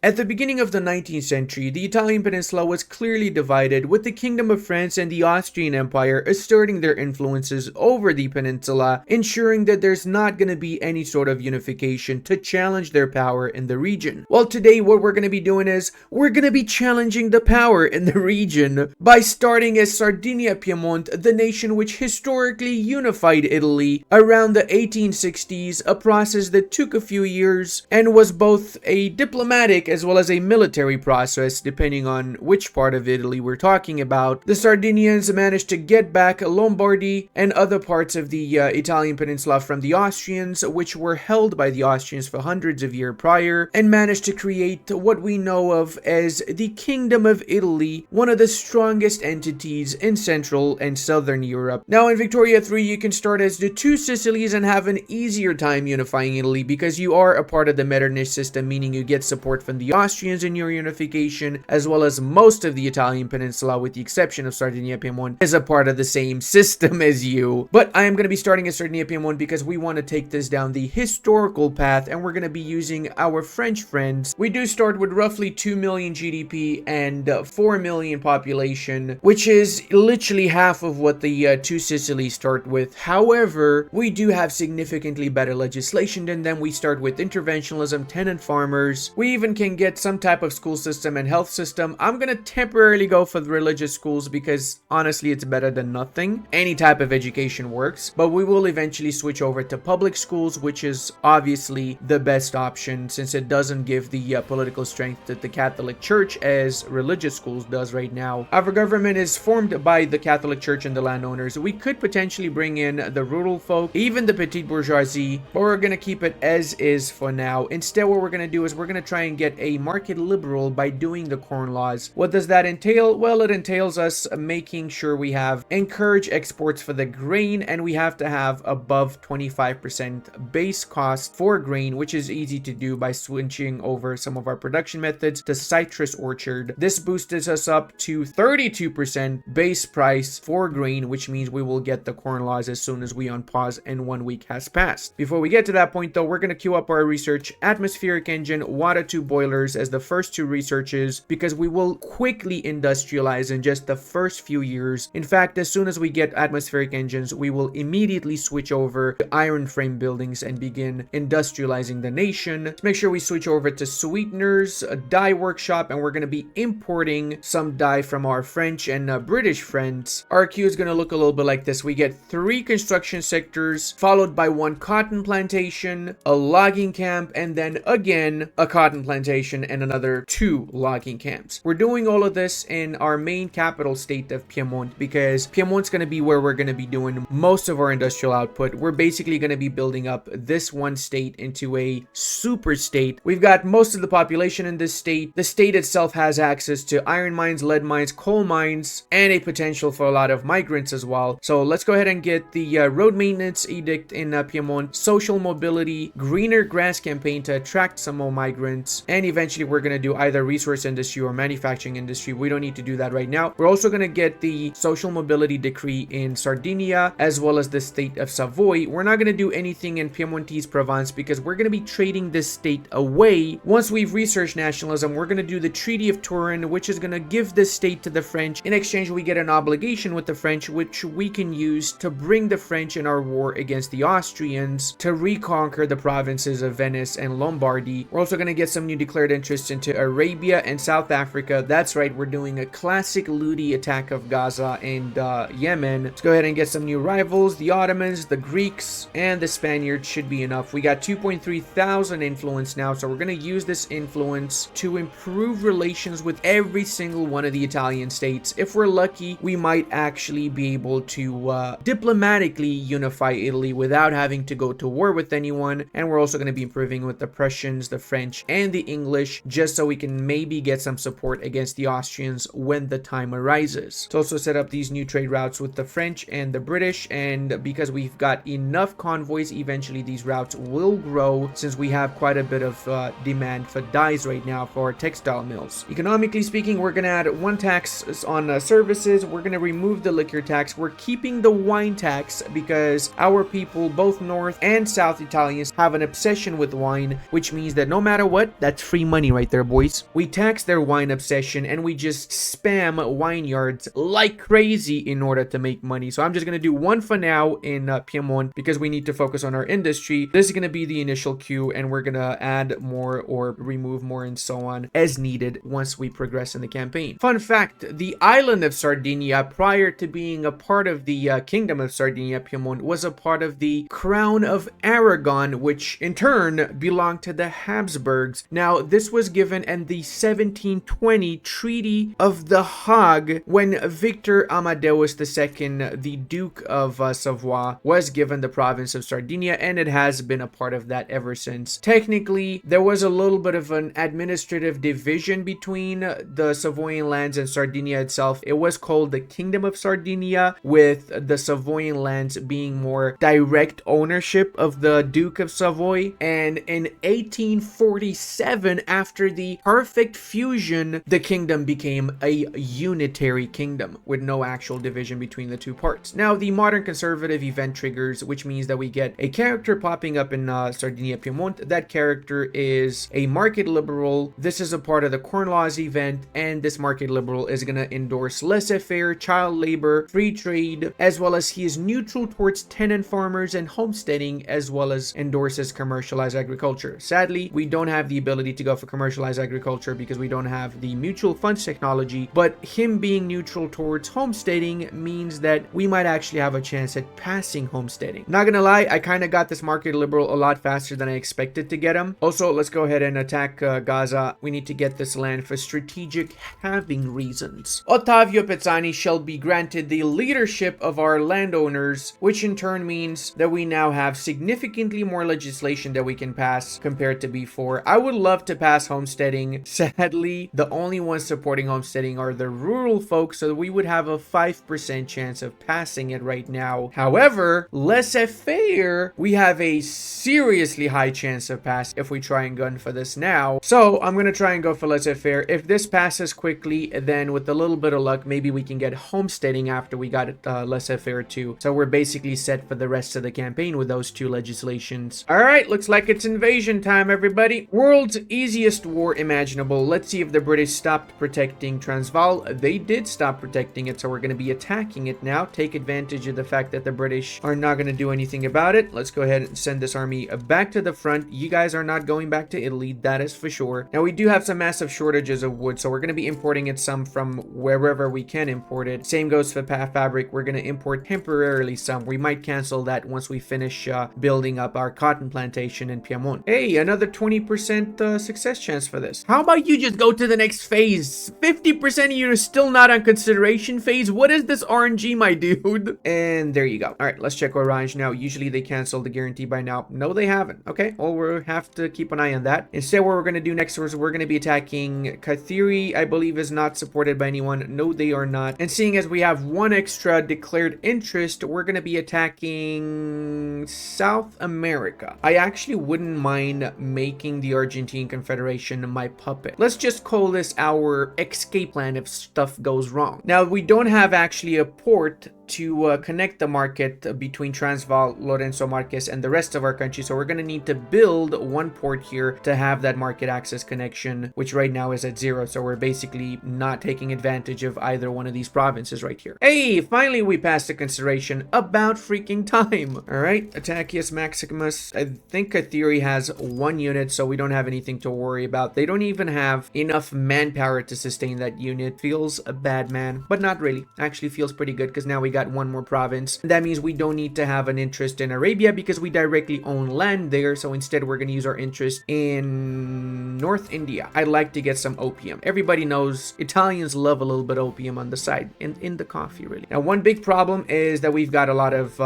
At the beginning of the 19th century, the Italian peninsula was clearly divided, with the Kingdom of France and the Austrian Empire asserting their influences over the peninsula, ensuring that there's not going to be any sort of unification to challenge their power in the region. Well, today what we're going to be doing is we're going to be challenging the power in the region by starting as Sardinia Piedmont, the nation which historically unified Italy around the 1860s, a process that took a few years and was both a diplomatic as well as a military process depending on which part of Italy we're talking about. The Sardinians managed to get back Lombardy and other parts of the Italian peninsula from the Austrians, which were held by the Austrians for hundreds of years prior, and managed to create what we know of as the Kingdom of Italy, one of the strongest entities in Central and Southern Europe. Now in Victoria 3 you can start as the two Sicilies and have an easier time unifying Italy because you are a part of the Metternich system, meaning you get support from the Austrians in your unification, as well as most of the Italian peninsula with the exception of Sardinia Piedmont is a part of the same system as you. But I am going to be starting at Sardinia Piedmont because we want to take this down the historical path and we're going to be using our French friends. We do start with roughly 2 million GDP and 4 million population, which is literally half of what the two Sicilies start with. However, we do have significantly better legislation than them. We start with interventionalism, tenant farmers. We even can get some type of school system and health system. I'm gonna temporarily go for the religious schools because honestly it's better than nothing. Any type of education works, but we will eventually switch over to public schools, which is obviously the best option since it doesn't give the political strength that the Catholic Church as religious schools does right now. Our government is formed by the Catholic Church and the landowners. We could potentially bring in the rural folk, even the petite bourgeoisie, but we're gonna keep it as is for now. Instead, what we're gonna do is we're gonna try and get a market liberal by doing the corn laws. What does that entail? Well, it entails us making sure we have encourage exports for the grain, and we have to have above 25% base cost for grain, which is easy to do by switching over some of our production methods to citrus orchard. This boosted us up to 32% base price for grain, which means we will get the corn laws as soon as we unpause and 1 week has passed. Before we get to that point though, we're going to queue up our research atmospheric engine, water tube boilers as the first two researches because we will quickly industrialize in just the first few years. In fact, as soon as we get atmospheric engines, we will immediately switch over to iron frame buildings and begin industrializing the nation. Let's make sure we switch over to sweeteners, a dye workshop, and we're going to be importing some dye from our French and British friends. Our queue is going to look a little bit like this. We get 3 construction sectors, followed by 1 cotton plantation, a logging camp, and then again a cotton plantation and another 2 logging camps. We're doing all of this in our main capital state of Piedmont because Piedmont's going to be where we're going to be doing most of our industrial output. We're basically going to be building up this one state into a super state. We've got most of the population in this state. The state itself has access to iron mines, lead mines, coal mines, and a potential for a lot of migrants as well. So let's go ahead and get the road maintenance edict in Piedmont, social mobility, greener grass campaign to attract some more migrants, and eventually we're going to do either resource industry or manufacturing industry. We don't need to do that right now. We're also going to get the social mobility decree in Sardinia as well as the state of Savoy. We're not going to do anything in Piemontese Provence because we're going to be trading this state away. Once we've researched nationalism, we're going to do the Treaty of Turin, which is going to give this state to the French. In exchange, we get an obligation with the French, which we can use to bring the French in our war against the Austrians to reconquer the provinces of Venice and Lombardy. We're also going to get some new declared interests into Arabia and South Africa. That's right, we're doing a classic Ludi attack of Gaza and Yemen. Let's go ahead and get some new rivals. The Ottomans, the Greeks, and the Spaniards should be enough. We got 2.3 thousand influence now, so we're going to use this influence to improve relations with every single one of the Italian states. If we're lucky, we might actually be able to diplomatically unify Italy without having to go to war with anyone. And we're also going to be improving with the Prussians, the French, and the English, just so we can maybe get some support against the Austrians when the time arises. Let's also set up these new trade routes with the French and the British, and because we've got enough convoys, eventually these routes will grow since we have quite a bit of demand for dyes right now for our textile mills. Economically speaking, we're going to add 1 tax on services. We're going to remove the liquor tax. We're keeping the wine tax because our people, both North and South Italians, have an obsession with wine, which means that no matter what, that's free money right there, boys. We tax their wine obsession and we just spam vineyards like crazy in order to make money. So I'm just going to do one for now in Piedmont because we need to focus on our industry. This is going to be the initial queue and we're going to add more or remove more and so on as needed once we progress in the campaign. Fun fact, the island of Sardinia, prior to being a part of the Kingdom of Sardinia, Piedmont was a part of the Crown of Aragon, which in turn belonged to the Habsburgs. Now, this was given in the 1720 Treaty of the Hague when Victor Amadeus II, the Duke of Savoy, was given the province of Sardinia, and it has been a part of that ever since. Technically, there was a little bit of an administrative division between the Savoyan lands and Sardinia itself. It was called the Kingdom of Sardinia, with the Savoyan lands being more direct ownership of the Duke of Savoy. And in 1847, after the perfect fusion, the kingdom became a unitary kingdom with no actual division between the two parts. Now, the modern conservative event triggers, which means that we get a character popping up in Sardinia Piedmont. That character is a market liberal. This is a part of the Corn Laws event, and this market liberal is going to endorse laissez-faire, child labor, free trade, as well as he is neutral towards tenant farmers and homesteading, as well as endorses commercialized agriculture. Sadly, we don't have the ability to go for commercialized agriculture because we don't have the mutual funds technology, but him being neutral towards homesteading means that we might actually have a chance at passing homesteading. Not gonna lie, I kind of got this market liberal a lot faster than I expected to get him. Also, let's go ahead and attack Gaza. We need to get this land for strategic having reasons. Ottavio Pezzani shall be granted the leadership of our landowners, which in turn means that we now have significantly more legislation that we can pass compared to before. I would love to pass homesteading. Sadly, the only ones supporting homesteading are the rural folks, so we would have a 5% chance of passing it right now. However, laissez-faire, we have a seriously high chance of pass if we try and gun for this now. So I'm going to try and go for laissez-faire. If this passes quickly, then with a little bit of luck, maybe we can get homesteading after we got laissez-faire too. So we're basically set for the rest of the campaign with those two legislations. All right, looks like it's invasion time, everybody. World's easiest war imaginable. Let's see if the British stopped protecting Transvaal. They did stop protecting it, so we're going to be attacking it now. Take advantage of the fact that the British are not going to do anything about it. Let's go ahead and send this army back to the front. You guys are not going back to Italy, that is for sure. Now, we do have some massive shortages of wood, so we're going to be importing it some from wherever we can import it. Same goes for fabric. We're going to import temporarily some. We might cancel that once we finish building up our cotton plantation in Piedmont. Hey, another 20% success chance for this. How about you just go to the next phase? 50% of you are still not on consideration phase. What is this RNG, my dude? And there you go. All right, let's check Orange now. Usually they cancel the guarantee by now. No, they haven't. Okay, well, we'll have to keep an eye on that. Instead, what we're going to do next is we're going to be attacking Kathiri. I believe is not supported by anyone. No, they are not. And seeing as we have one extra declared interest, we're going to be attacking South America. I actually wouldn't mind making the Argentine Confederation my puppet. Let's just call this our escape plan if stuff goes wrong. Now, we don't have actually a port to connect the market between Transvaal, Lorenzo Marquez, and the rest of our country. So we're going to need to build one port here to have that market access connection, which right now is at 0. So we're basically not taking advantage of either one of these provinces right here. Hey, finally we passed the consideration. About freaking time. All right, Attacius Maximus. I think Kathiri has 1 unit, so we don't have anything to worry about. They don't even have enough manpower to sustain that unit. Feels bad, man, but not really. Actually feels pretty good because now we got 1 more province. That means we don't need to have an interest in Arabia because we directly own land there. So instead, we're going to use our interest in North India. I'd like to get some opium. Everybody knows Italians love a little bit of opium on the side and in the coffee, really. Now, one big problem is that we've got a lot of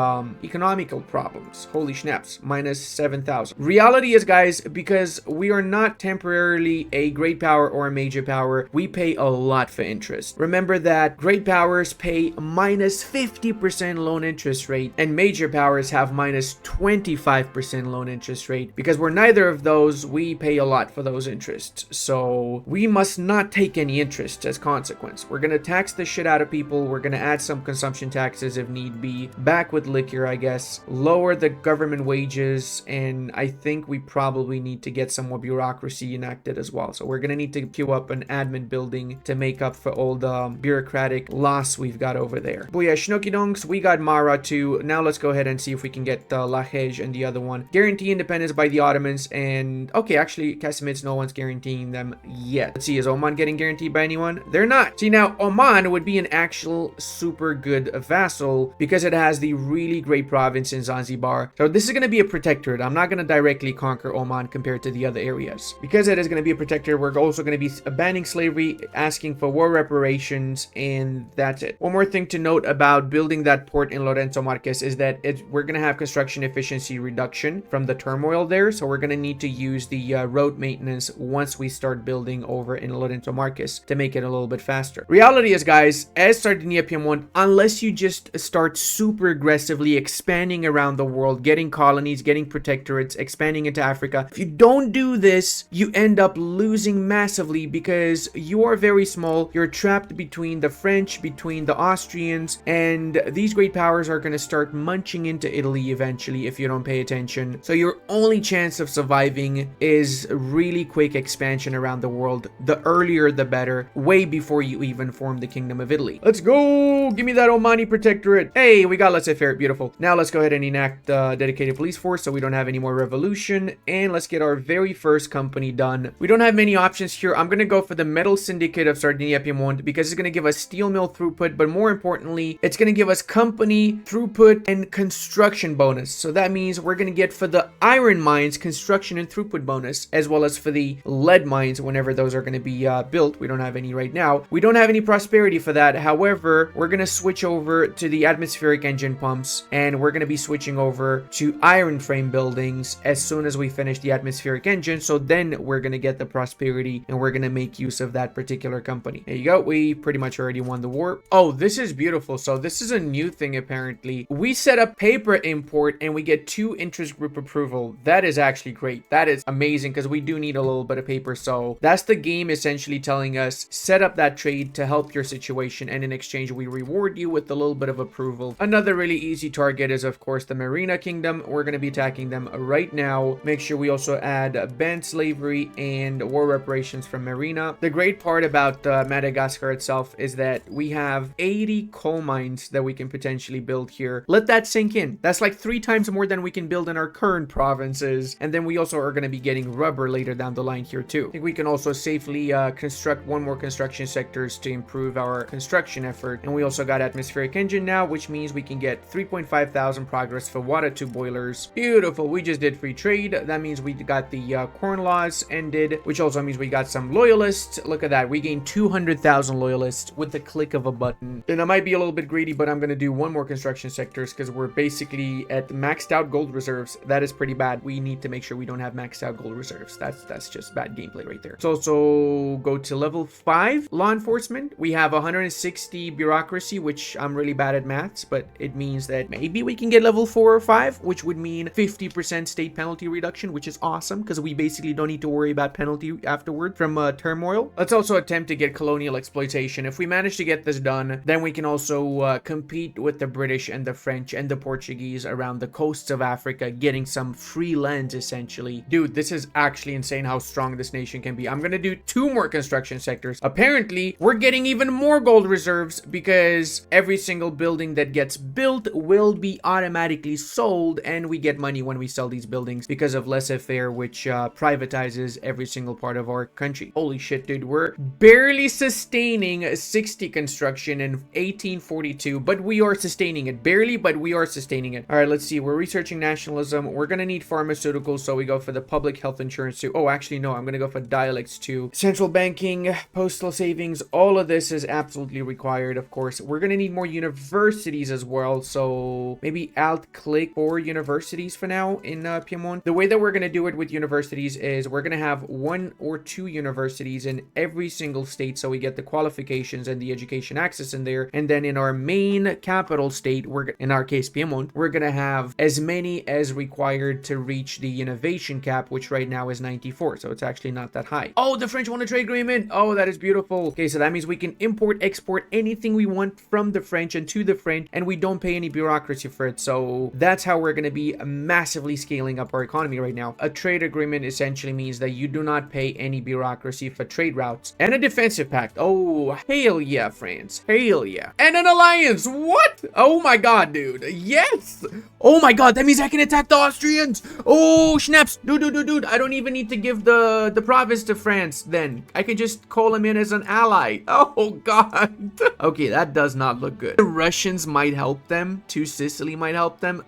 economical problems. Holy snaps, minus 7,000. Reality is, guys, because we are not temporarily a great power or a major power, we pay a lot for interest. Remember that great powers pay minus 50% loan interest rate, and major powers have minus 25% loan interest rate. Because we're neither of those, we pay a lot for those interests. So we must not take any interest as consequence. We're gonna tax the shit out of people. We're gonna add some consumption taxes if need be. Back with liquor, I guess. Lower the government wages, and I think we probably need to get some more bureaucracy enacted as well. So we're gonna need to queue up an admin building to make up for all the bureaucratic loss we've got over there. But yeah, Shinoki Donks, we got Mara too. Now let's go ahead and see if we can get Lahej and the other one. Guarantee independence by the Ottomans, and okay, actually, Casimids, no one's guaranteeing them yet. Let's see, is Oman getting guaranteed by anyone? They're not. See, now Oman would be an actual super good vassal because it has the really great province in Zanzibar. So this is going to be a protectorate. I'm not going to directly conquer Oman compared to the other areas. Because it is going to be a protectorate, we're also going to be banning slavery, asking for war reparations, and that's it. One more thing to note about building that port in Lorenzo Marquez is that we're going to have construction efficiency reduction from the turmoil there. So we're going to need to use the road maintenance once we start building over in Lorenzo Marquez to make it a little bit faster. Reality is, guys, as Sardinia Piedmont, unless you just start super aggressively expanding around the world, getting colonies, getting protectorates, expanding into Africa, if you don't do this, you end up losing massively because you are very small. You're trapped between the French, between the Austrians, and these great powers are going to start munching into Italy eventually if you don't pay attention. So your only chance of surviving is really quick expansion around the world. The earlier the better, way before you even form the Kingdom of Italy. Let's go! Give me that Omani protectorate. Hey, we got laissez-faire. Beautiful. Now let's go ahead and enact the dedicated police force so we don't have any more revolution, and let's get our very first company done. We don't have many options here. I'm going to go for the Metal Syndicate of Sardinia Piedmont because it's going to give us steel mill throughput, but more importantly, it's going to give us company throughput and construction bonus. So that means we're going to get for the iron mines construction and throughput bonus, as well as for the lead mines whenever those are going to be built. We don't have any right now. We don't have any prosperity for that. However, we're going to switch over to the atmospheric engine pumps, and we're going to be switching over to iron frame buildings as soon as we finish the atmospheric engine. So then we're going to get the prosperity and we're going to make use of that particular company. There you go. We pretty much already won the war. Oh, this is beautiful. So this is a new thing apparently. We set up paper import and we get 2 interest group approval. That is actually great. That is amazing because we do need a little bit of paper. So that's the game essentially telling us set up that trade to help your situation, and in exchange we reward you with a little bit of approval. Another really easy target is of course the Marina Kingdom. We're going to be attacking them right now. Make sure we also add banned slavery and war reparations from Marina. The great part about Madagascar itself is that we have 80 coal mines that we can potentially build here. Let that sink in. That's like 3 times more than we can build in our current provinces. And then we also are going to be getting rubber later down the line here too. I think we can also safely construct 1 more construction sectors to improve our construction effort. And we also got atmospheric engine now, which means we can get 3.5 thousand progress for water 2 boilers. Beautiful. We just did free trade. That means we got the corn laws ended, which also means we got some loyalists. Look at that. We gained 200,000 loyalists with the click of a button. And I might be a little bit greedy, but I'm going to do 1 more construction sectors because we're basically at maxed out gold reserves. That is pretty bad. We need to make sure we don't have maxed out gold reserves. That's just bad gameplay right there. So also go to level 5 law enforcement. We have 160 bureaucracy, which I'm really bad at maths, but it means that maybe we can get level 4 or 5, which would mean 50% state penalty reduction, which is awesome because we basically don't need to worry about penalty afterward from turmoil. Let's also attempt to get colonial exploitation. If we manage to get this done, then we can also compete with the British and the French and the Portuguese around the coasts of Africa, getting some free lands essentially. Dude, this is actually insane how strong this nation can be. I'm gonna do 2 more construction sectors. Apparently, we're getting even more gold reserves because every single building that gets built will be automatically sold, and we get money when we sell these buildings because of laissez-faire, which privatizes every single part of our country. Holy shit, dude. We're barely sustaining 60 construction in 1842, but we are sustaining it. Barely, but we are sustaining it. All right, let's see. We're researching nationalism. We're gonna need pharmaceuticals, so we go for the public health insurance too. Oh, actually, no. I'm gonna go for dialects too. Central banking, postal savings, all of this is absolutely required, of course. We're gonna need more universities as well, so maybe alt-click 4 universities for now in Piedmont. The way that we're gonna do it with universities is we're gonna have 1 or 2 universities in every single state, so we get the qualifications and the education access in there. And then in our main capital state, in our case Piedmont, we're gonna have as many as required to reach the innovation cap, which right now is 94, so it's actually not that high. Oh, the French won a trade agreement. Oh, that is beautiful. Okay, so that means we can import, export anything we want from the French and to the French, and we don't pay any bureaucracy for it. So that's how we're gonna be massively scaling up our economy right now. A trade agreement essentially means that you do not pay any bureaucracy for trade routes. And a defensive pact. Oh, hell yeah, France. Hell yeah. And an alliance. What? Oh my god, dude. Yes. Oh my god, that means I can attack the Austrians. Oh, snaps. Dude. I don't even need to give the province to France then. I can just call him in as an ally. Oh god. Okay, that does not look good. The Russians might help them. To Sicily might help them.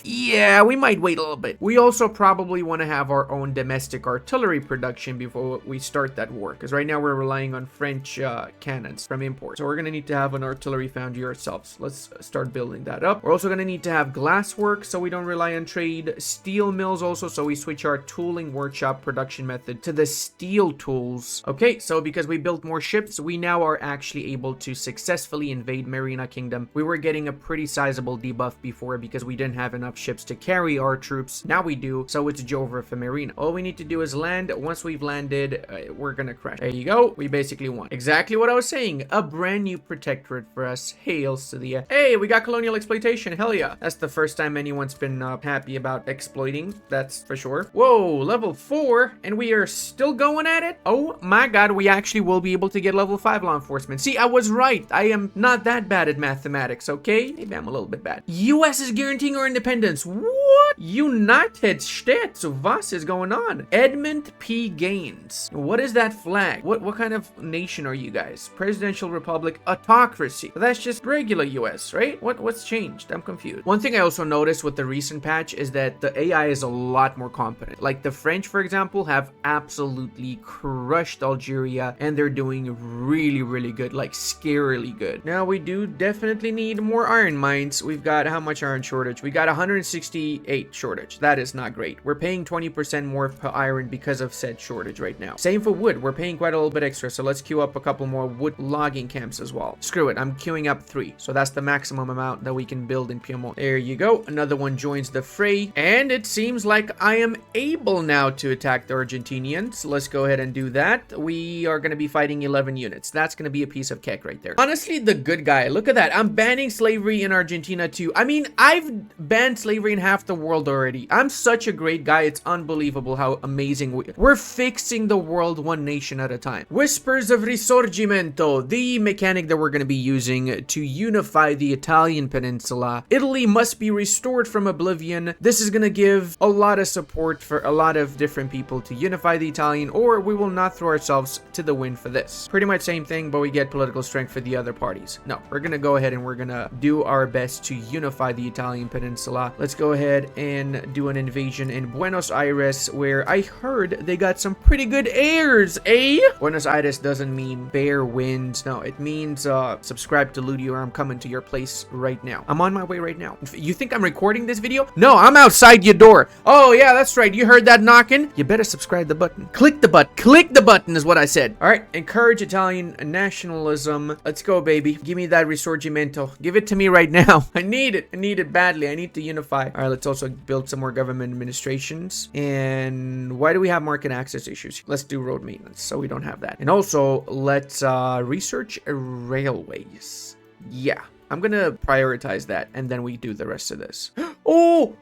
Yeah, we might wait a little bit. We also probably want to have our own domestic artillery production before we start that war, because right now we're relying on French cannons from import. So we're going to need to have an artillery foundry ourselves. Let's start building that up. We're also going to need to have glasswork so we don't rely on trade. Steel mills also, so we switch our tooling workshop production method to the steel tools. Okay, so because we built more ships, we now are actually able to successfully invade Marina Kingdom. We were getting a pretty sizable debuff before because we didn't have enough ships to carry our troops. Now we do, so it's Jover for Marina. All we need to do is land. Once we've landed, we're gonna crash. There you go. We basically won. Exactly what I was saying. A brand new protectorate for us. Hails to the... Hey, we got colonial exploitation. Hell yeah. That's the first time anyone's been happy about exploiting. That's for sure. Whoa, level 4, and we are still going at it? Oh my god, we actually will be able to get level 5 law enforcement. See, I was right. I am not that bad at mathematics, okay? Maybe I'm a little bit bad. US is guaranteeing our independence. What? United States? Was is going on? Edmund P. Gaines. What is that flag? What kind of nation are you guys? Presidential Republic, autocracy. That's just regular US, right? What's changed? I'm confused. One thing I also noticed with the recent patch is that the AI is a lot more competent. Like the French, for example, have absolutely crushed Algeria, and they're doing really good, like scarily good. Now we do definitely need more iron mines. We've got how much iron shortage? We got 168 shortage. That is not great. We're paying 20% more per iron because of said shortage right now. Same for wood. We're paying quite a little bit extra, so let's queue up a couple more wood logging camps as well. Screw it, I'm queuing up 3, so that's the maximum amount that we can build in Piedmont. There you go. Another one joins the fray, and it seems like I am able now to attack the Argentinians. Let's go ahead and do that. We are going to be fighting 11 units. That's going to be a piece of cake right there. Honestly, the good guy. Look at that. I'm banning slavery in Argentina too. I mean, I've banned slavery in half the world already. I'm such a great guy. It's unbelievable how amazing we're fixing the world one nation at a time. Whispers of Risorgimento, the mechanic that we're going to be using to unify the Italian peninsula. Italy must be restored from oblivion. This is going to give a lot of support for a lot of different people to unify the Italian, or we will not throw ourselves to the wind for this. Pretty much same thing, but we get political strength for the other parties. No, we're going to go ahead and we're going to do our best to unify the Italian peninsula. Let's go ahead and do an invasion in Buenos Aires, where I heard they got some pretty good airs, eh? Buenos Aires doesn't mean bear winds. No, it means subscribe to Ludi or I'm coming to your place right now. I'm on my way right now. You think I'm recording this video? No, I'm outside your door. Oh yeah, that's right. You heard that knocking? You better subscribe the button. Click the button. Click the button is what I said. All right, encourage Italian nationalism. Let's go, baby. Give me that Risorgimento. Give it to me right now. I need it. I need it badly. I need to unify. All right, let's also build some more government administrations. And why do we have market access issues? Let's do road maintenance so we don't have that. And also, let's research railways. Yeah. I'm gonna prioritize that, and then we do the rest of this. Oh,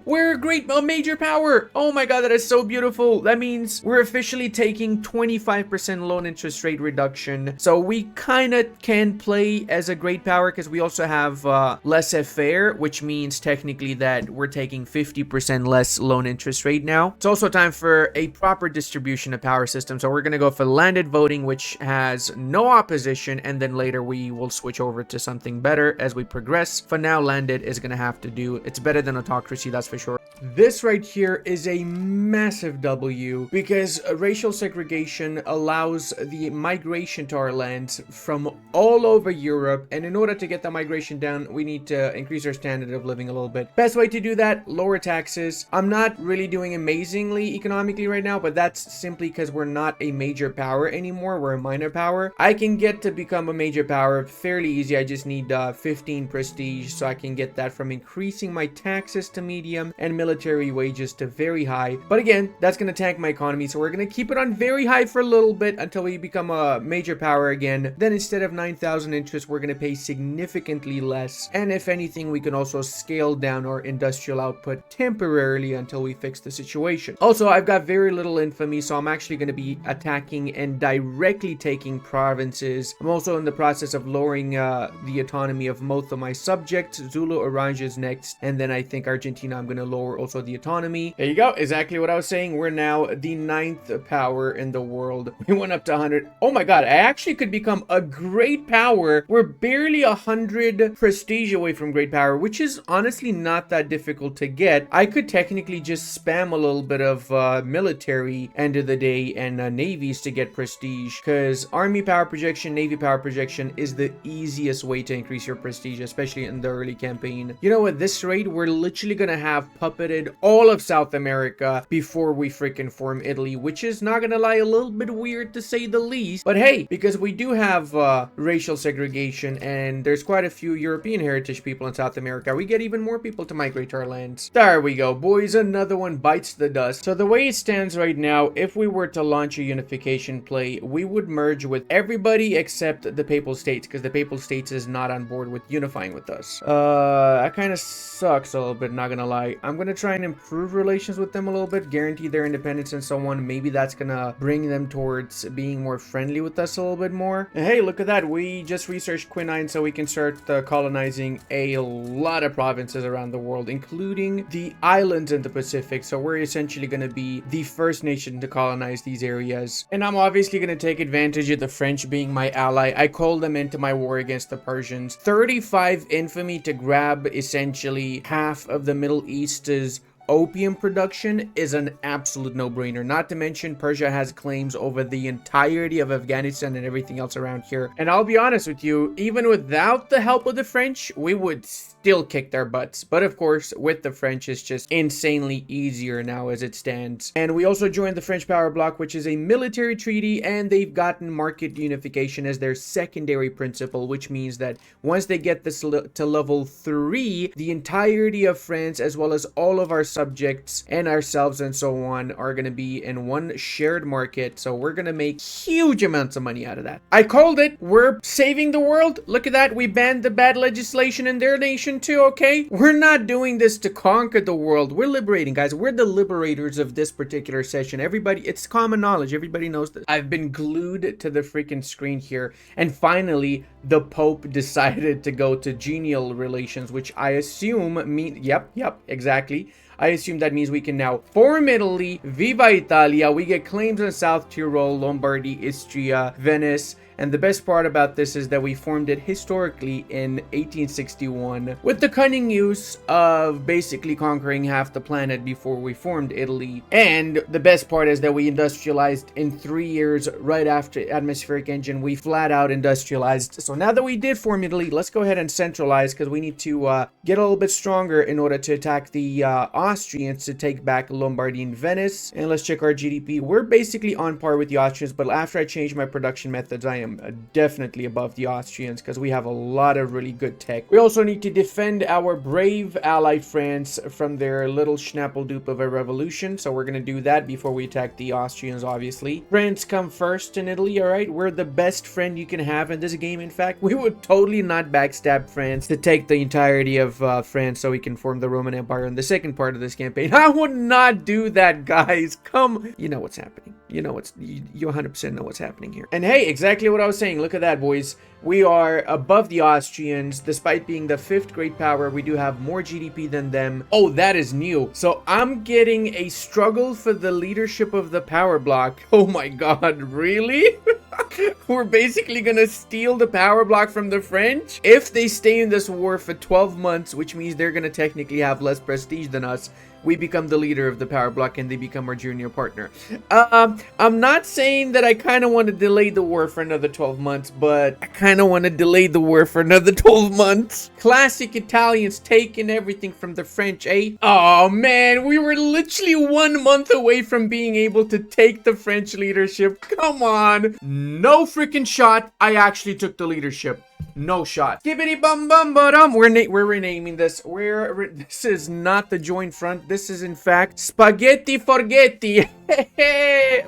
we're a major power. Oh my god, that is so beautiful. That means we're officially taking 25% loan interest rate reduction. So we kind of can play as a great power because we also have laissez-faire, which means technically that we're taking 50% less loan interest rate now. It's also time for a proper distribution of power system. So we're gonna go for landed voting, which has no opposition, and then later we will switch over to something better as we progress. For now, landed is gonna have to do. It's better than autocracy, that's for sure. This right here is a massive W because racial segregation allows the migration to our lands from all over Europe, and in order to get the migration down, we need to increase our standard of living a little bit. Best way to do that, lower taxes. I'm not really doing amazingly economically right now, but that's simply because we're not a major power anymore. We're a minor power. I can get to become a major power fairly easy. I just need 15 prestige, so I can get that from increasing my taxes to medium and military wages to very high. But again, that's going to tank my economy, so we're going to keep it on very high for a little bit until we become a major power again. Then instead of 9,000 interest, we're going to pay significantly less. And if anything, we can also scale down our industrial output temporarily until we fix the situation. Also, I've got very little infamy, so I'm actually going to be attacking and directly taking provinces. I'm also in the process of lowering the autonomy of most of my subjects. Zulu Orange is next, and then I think Argentina I'm going to lower also the autonomy. There you go, exactly what I was saying. We're now the 9th power in the world. We went up to 100. Oh my god, I actually could become a great power. We're barely 100 prestige away from great power, which is honestly not that difficult to get. I could technically just spam a little bit of military end of the day and navies to get prestige, because army power projection, navy power projection is the easiest way to increase your prestige, especially in the early campaign. You know, at this rate, we're literally gonna have puppeted all of South America before we freaking form Italy, which is, not gonna lie, a little bit weird to say the least. But hey, because we do have racial segregation and there's quite a few European heritage people in South America, we get even more people to migrate to our lands. There we go, boys. Another one bites the dust. So the way it stands right now, if we were to launch a unification play, we would merge with everybody except the Papal States, because the Papal States is not on board with unifying with us. That kind of sucks a little bit, not gonna lie. I'm gonna try and improve relations with them a little bit, guarantee their independence and so on. Maybe that's gonna bring them towards being more friendly with us a little bit more. And hey, look at that. We just researched quinine so we can start colonizing a lot of provinces around the world, including the islands in the Pacific. So we're essentially gonna be the first nation to colonize these areas. And I'm obviously gonna take advantage of the French being my ally. I called them into my war against the Persians. 35 infamy to grab essentially half of the Middle East's opium production is an absolute no-brainer. Not to mention, Persia has claims over the entirety of Afghanistan and everything else around here. And I'll be honest with you, even without the help of the French, we would still kick their butts. But of course, with the French, it's just insanely easier now as it stands. And we also joined the French power bloc, which is a military treaty, and they've gotten market unification as their secondary principle, which means that once they get this to level 3, the entirety of France, as well as all of our subjects and ourselves and so on, are going to be in one shared market. So we're going to make huge amounts of money out of that. I called it. We're saving the world. Look at that. We banned the bad legislation in their nation too, okay? We're not doing this to conquer the world. We're liberating, guys. We're the liberators of this particular session. Everybody, it's common knowledge. Everybody knows this. I've been glued to the freaking screen here. And finally, the Pope decided to go to genial relations, which I assume mean, yep, exactly. I assume that means we can now form Italy. Viva Italia. We get claims on South Tyrol, Lombardy, Istria, Venice. And the best part about this is that we formed it historically in 1861 with the cunning use of basically conquering half the planet before we formed Italy. And the best part is that we industrialized in 3 years right after atmospheric engine. We flat out industrialized. So now that we did form Italy, let's go ahead and centralize, because we need to get a little bit stronger in order to attack the Austrians to take back Lombardy and Venice. And let's check our GDP. We're basically on par with the Austrians, but after I change my production methods, I am definitely above the Austrians because we have a lot of really good tech. We also need to defend our brave ally France from their little schnappledoop of a revolution, so we're going to do that before we attack the Austrians, obviously. France come first in Italy, alright? We're the best friend you can have in this game, in fact. We would totally not backstab France to take the entirety of France so we can form the Roman Empire in the second part of this campaign. I would not do that, guys. Come, you know what's happening. You know what's, you 100% know what's happening here. And hey, exactly what I was saying. Look at that, boys. We are above the Austrians. Despite being the 5th great power, we do have more GDP than them. Oh, that is new. So I'm getting a struggle for the leadership of the power block. Oh my god, really? we're basically gonna steal the power block from the French. If they stay in this war for 12 months, which means they're gonna technically have less prestige than us, we become the leader of the power block and they become our junior partner. I'm not saying that I kind of want to delay the war for another 12 months, but I kind of want to delay the war for another 12 months. Classic Italians taking everything from the French, eh? Oh man, we were literally 1 month away from being able to take the French leadership. Come on. No freaking shot. I actually took the leadership. No shot. Skibbity bum bum ba-dum. We're renaming this. This is not the joint front. This is in fact spaghetti forgetti.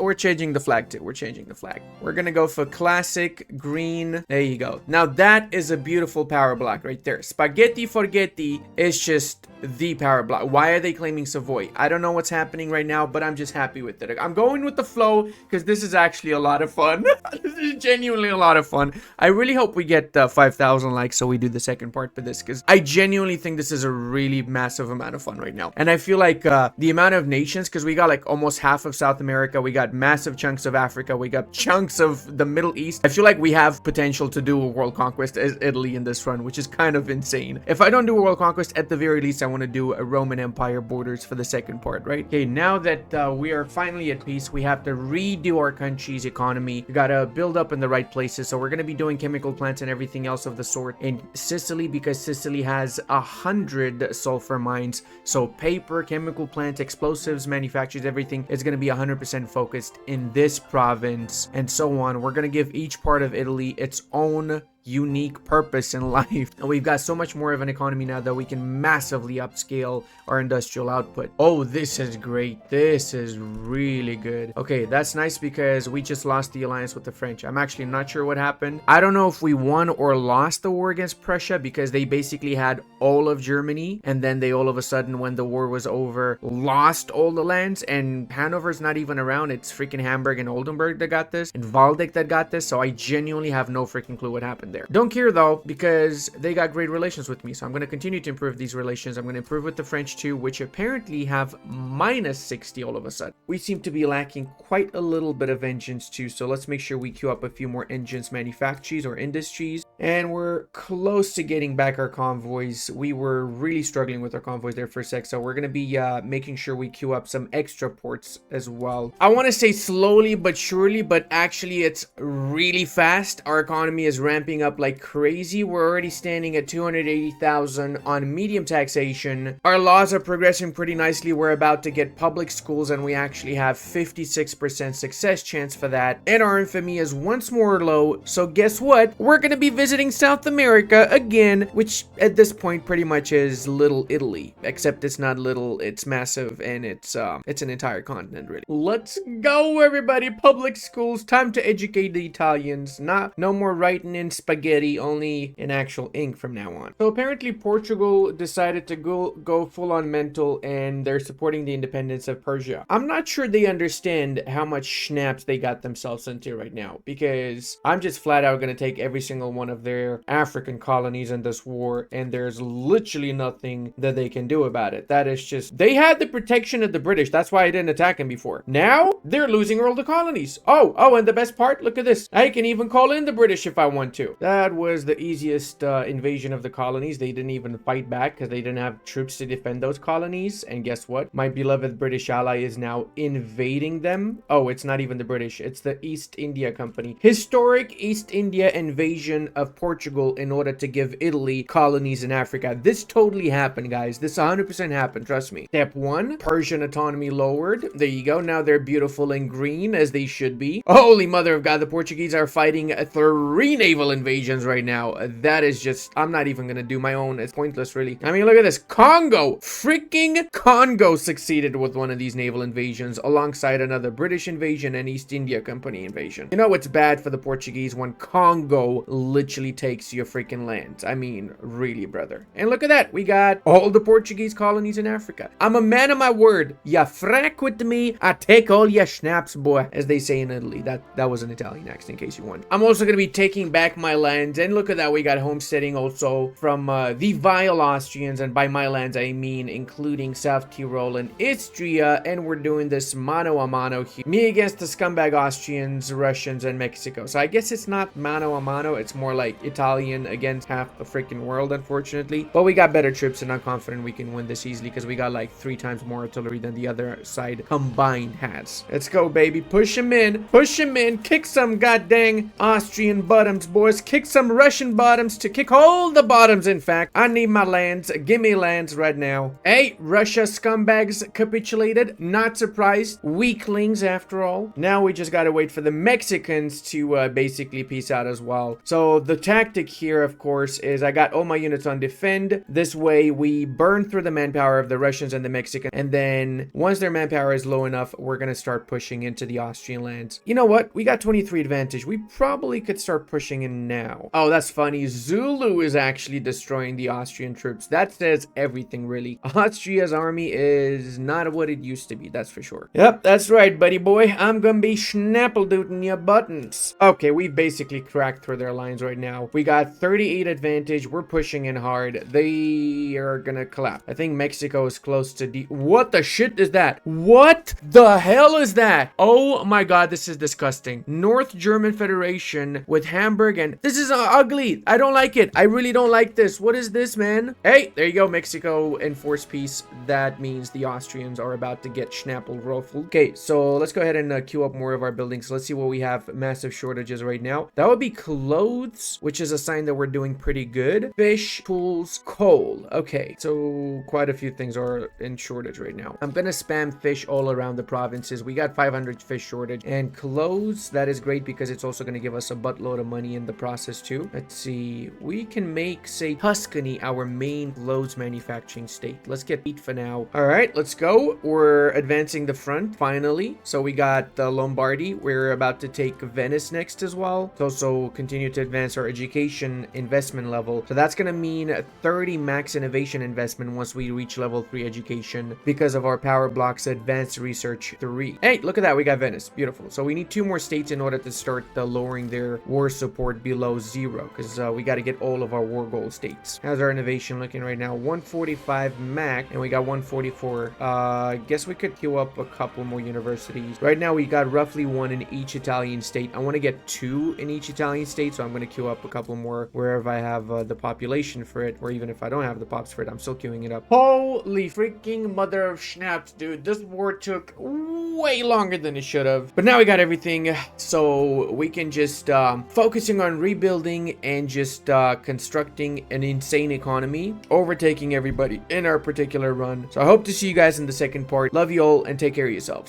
We're changing the flag too. We're changing the flag. We're gonna go for classic green. There you go. Now that is a beautiful power block right there. Spaghetti forgetti is just the power block. Why are they claiming Savoy? I don't know what's happening right now, but I'm just happy with it. I'm going with the flow because this is actually a lot of fun. This is genuinely a lot of fun. I really hope we get 5,000 likes so we do the second part for this, because I genuinely think this is a really massive amount of fun right now. And I feel like the amount of nations, because we got like almost half of South America, we got massive chunks of Africa, we got chunks of the Middle East. I feel like we have potential to do a world conquest as Italy in this run, which is kind of insane. If I don't do a world conquest, at the very least I want to do a Roman Empire borders for the second part, right? Okay, now that we are finally at peace, we have to redo our country's economy. We gotta build up in the right places, so we're gonna be doing chemical plants and everything else of the sort in Sicily, because Sicily has 100 sulfur mines. So paper, chemical plants, explosives, manufacturers, everything is going to be 100% focused in this province, and so on. We're going to give each part of Italy its own unique purpose in life. And we've got so much more of an economy now that we can massively upscale our industrial output. Oh, this is great. This is really good. Okay, that's nice because we just lost the alliance with the French. I'm actually not sure what happened. I don't know if we won or lost the war against Prussia, because they basically had all of Germany, and then they all of a sudden, when the war was over, lost all the lands, and Hanover's not even around. It's freaking Hamburg and Oldenburg that got this, and Waldeck that got this, so I genuinely have no freaking clue what happened there. Don't care though, because they got great relations with me, so I'm going to continue to improve these relations. I'm going to improve with the French too, which apparently have minus 60 all of a sudden. We seem to be lacking quite a little bit of engines too, so let's make sure we queue up a few more engines manufacturers or industries. And we're close to getting back our convoys. We were really struggling with our convoys there for a sec, so we're going to be making sure we queue up some extra ports as well. I want to say slowly but surely, but actually it's really fast. Our economy is ramping up like crazy. We're already standing at 280,000 on medium taxation. Our laws are progressing pretty nicely. We're about to get public schools, and we actually have 56% success chance for that. And our infamy is once more low. So guess what? We're going to be visiting South America again, which at this point pretty much is Little Italy, except it's not little, it's massive, and it's an entire continent really. Let's go everybody. Public schools, time to educate the Italians. No more writing in spaghetti, only in actual ink from now on. So apparently Portugal decided to go full on mental, and they're supporting the independence of Persia. I'm not sure they understand how much schnapps they got themselves into right now, because I'm just flat out going to take every single one of their African colonies in this war, and there's literally nothing that they can do about it. That is just, they had the protection of the British. That's why I didn't attack them before. Now they're losing all the colonies. Oh, and the best part, look at this. I can even call in the British if I want to. That was the easiest invasion of the colonies. They didn't even fight back because they didn't have troops to defend those colonies. And guess what? My beloved British ally is now invading them. Oh, it's not even the British. It's the East India Company. Historic East India invasion of Portugal in order to give Italy colonies in Africa. This totally happened, guys. This 100% happened. Trust me. Step 1, Persian autonomy lowered. There you go. Now they're beautiful and green as they should be. Holy mother of God. The Portuguese are fighting 3 naval invasions right now. That is just, I'm not even gonna do my own. It's pointless really. I mean, look at this. Congo, freaking Congo succeeded with one of these naval invasions alongside another British invasion and East India Company invasion. You know, it's bad for the Portuguese when Congo literally takes your freaking lands. I mean, really, brother. And look at that. We got all the Portuguese colonies in Africa. I'm a man of my word. Ya frack with me, I take all your schnapps, boy, as they say in Italy. That was an Italian accent in case you want. I'm also gonna be taking back my lands. And look at that, we got homesteading also from the vile Austrians. And by my lands, I mean including South Tyrol and Istria. And we're doing this mano a mano here. Me against the scumbag Austrians, Russians, and Mexico. So I guess it's not mano a mano. It's more like Italian against half the freaking world, unfortunately. But we got better troops, and I'm confident we can win this easily because we got like 3 times more artillery than the other side combined has. Let's go, baby. Push him in. Push him in. Kick some goddamn Austrian bottoms, boys. Kick some Russian bottoms to kick all the bottoms, in fact. I need my lands. Give me lands right now. Hey, Russia scumbags capitulated. Not surprised. Weaklings, after all. Now we just gotta wait for the Mexicans to basically peace out as well. So the tactic here, of course, is I got all my units on defend. This way we burn through the manpower of the Russians and the Mexicans, and then once their manpower is low enough, we're gonna start pushing into the Austrian lands. You know what? We got 23 advantage. We probably could start pushing in now. Oh, that's funny. Zulu is actually destroying the Austrian troops. That says everything, really. Austria's army is not what it used to be, that's for sure. Yep, that's right, buddy boy. I'm gonna be schnappledooting your buttons. Okay, we basically cracked through their lines right now. We got 38 advantage. We're pushing in hard. They are gonna collapse. I think Mexico is close to what the shit is that? What the hell is that? Oh my god, this is disgusting. North German Federation with Hamburg, and this is ugly. I don't like it. I really don't like this. What is this, man? Hey, there you go. Mexico enforced peace. That means the Austrians are about to get schnappled ruffled. Okay, so let's go ahead and queue up more of our buildings. Let's see what we have massive shortages right now. That would be clothes, which is a sign that we're doing pretty good. Fish, tools, coal. Okay, so quite a few things are in shortage right now. I'm gonna spam fish all around the provinces. We got 500 fish shortage, and clothes, that is great because it's also gonna give us a buttload of money in the process too. Let's see, we can make, say, Tuscany our main clothes manufacturing state. Let's get beat for now. All right, let's go. We're advancing the front finally. So we got Lombardy. We're about to take Venice next as well. To also continue to advance our education investment level. So that's gonna mean 30 max innovation investment once we reach level 3 education because of our power blocks advanced research 3. Hey, look at that, we got Venice. Beautiful. So we need 2 more states in order to start lowering their war support below 0 because we got to get all of our war goal states. How's our innovation looking right now? 145 max, and we got 144. Guess we could queue up a couple more universities. Right now we got roughly 1 in each Italian state. I want to get 2 in each Italian state, so I'm going to queue up a couple more wherever I have the population for it, or even if I don't have the pops for it, I'm still queuing it up. Holy freaking mother of schnapps, dude. This war took way longer than it should have. But now we got everything, so we can just focusing on rebuilding and just constructing an insane economy, overtaking everybody in our particular run. So I hope to see you guys in the second part. Love you all, and take care of yourselves.